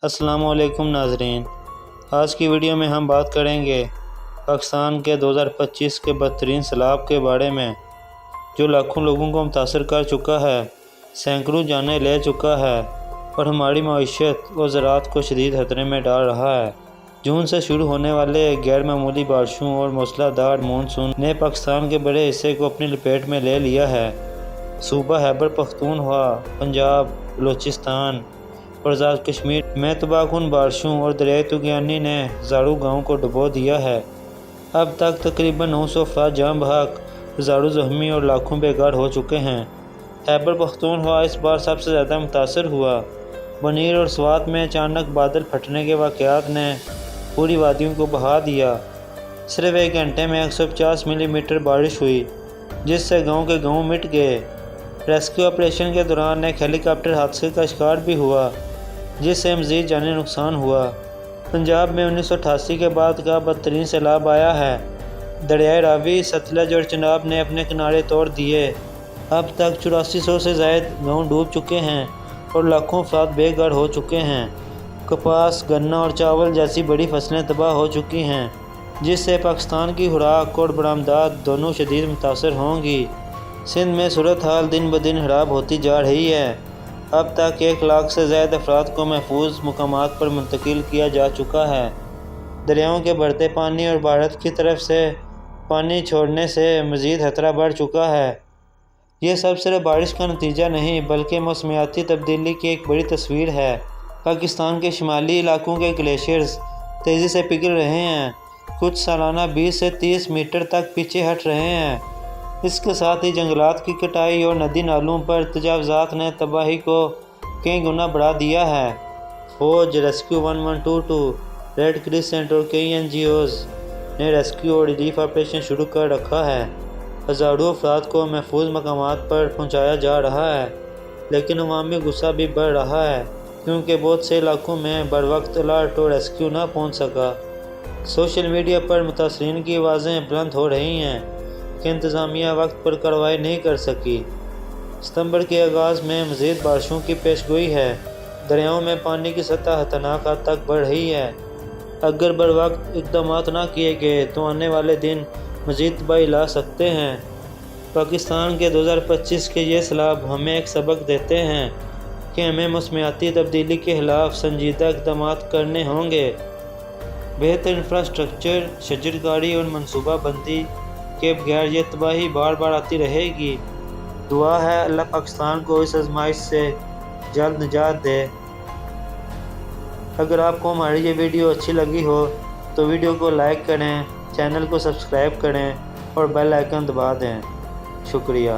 السلام علیکم ناظرین، آج کی ویڈیو میں ہم بات کریں گے پاکستان کے 2025 کے بدترین سیلاب کے بارے میں، جو لاکھوں لوگوں کو متاثر کر چکا ہے، سینکڑوں جانیں لے چکا ہے اور ہماری معیشت اور زراعت کو شدید خطرے میں ڈال رہا ہے۔ جون سے شروع ہونے والے غیر معمولی بارشوں اور موسلا دھار مونسون نے پاکستان کے بڑے حصے کو اپنی لپیٹ میں لے لیا ہے۔ صوبہ خیبر پختونخوا، پنجاب، بلوچستان اور آزاد کشمیر میں تباہ کن بارشوں اور دریائے طوفانی نے ہزاروں گاؤں کو ڈبو دیا ہے۔ اب تک تقریباً 900 افراد جاں بحق، ہزاروں زخمی اور لاکھوں بے گھر ہو چکے ہیں۔ خیبر پختونخوا اس بار سب سے زیادہ متاثر ہوا۔ بنیر اور سوات میں اچانک بادل پھٹنے کے واقعات نے پوری وادیوں کو بہا دیا۔ صرف ایک گھنٹے میں 150 ملی میٹر بارش ہوئی، جس سے گاؤں کے گاؤں مٹ گئے۔ ریسکیو آپریشن کے دوران ایک ہیلی کاپٹر حادثے کا شکار بھی ہوا، جس سے مزید جانی نقصان ہوا۔ پنجاب میں 1988 کے بعد کا بدترین سیلاب آیا ہے۔ دریائے راوی، ستلج اور چناب نے اپنے کنارے توڑ دیے۔ اب تک 8400 سے زائد گاؤں ڈوب چکے ہیں اور لاکھوں افراد بے گھر ہو چکے ہیں۔ کپاس، گنا اور چاول جیسی بڑی فصلیں تباہ ہو چکی ہیں، جس سے پاکستان کی خوراک اور برآمدات دونوں شدید متاثر ہوں گی۔ سندھ میں صورتحال دن بدن خراب ہوتی جا رہی ہے۔ اب تک 1 لاکھ سے زائد افراد کو محفوظ مقامات پر منتقل کیا جا چکا ہے۔ دریاؤں کے بڑھتے پانی اور بھارت کی طرف سے پانی چھوڑنے سے مزید خطرہ بڑھ چکا ہے۔ یہ سب صرف بارش کا نتیجہ نہیں، بلکہ موسمیاتی تبدیلی کی ایک بڑی تصویر ہے۔ پاکستان کے شمالی علاقوں کے گلیشیئرز تیزی سے پگھل رہے ہیں، کچھ سالانہ 20 سے 30 میٹر تک پیچھے ہٹ رہے ہیں۔ اس کے ساتھ ہی جنگلات کی کٹائی اور ندی نالوں پر تجاوزات نے تباہی کو کئی گنا بڑھا دیا ہے۔ فوج، ریسکیو 1122، ریڈ کریسنٹ اور کئی NGOز نے ریسکیو اور ریلیف آپریشن شروع کر رکھا ہے۔ ہزاروں افراد کو محفوظ مقامات پر پہنچایا جا رہا ہے، لیکن عوامی غصہ بھی بڑھ رہا ہے، کیونکہ بہت سے علاقوں میں بروقت الرٹ اور ریسکیو نہ پہنچ سکا۔ سوشل میڈیا پر متاثرین کی آوازیں بلند ہو رہی ہیں کہ انتظامیہ وقت پر کارروائی نہیں کر سکی۔ ستمبر کے آغاز میں مزید بارشوں کی پیشگوئی ہے۔ دریاؤں میں پانی کی سطح خطرناک حد تک بڑھ رہی ہے۔ اگر بروقت اقدامات نہ کیے گئے تو آنے والے دن مزید تباہی لا سکتے ہیں۔ پاکستان کے 2025 کے یہ سیلاب ہمیں ایک سبق دیتے ہیں کہ ہمیں موسمیاتی تبدیلی کے خلاف سنجیدہ اقدامات کرنے ہوں گے۔ بہتر انفراسٹرکچر، شجرکاری اور منصوبہ بندی کے بغیر یہ تباہی بار بار آتی رہے گی۔ دعا ہے اللہ پاکستان کو اس آزمائش سے جلد نجات دے۔ اگر آپ کو ہماری یہ ویڈیو اچھی لگی ہو تو ویڈیو کو لائک کریں، چینل کو سبسکرائب کریں اور بیل آئیکن دبا دیں۔ شکریہ۔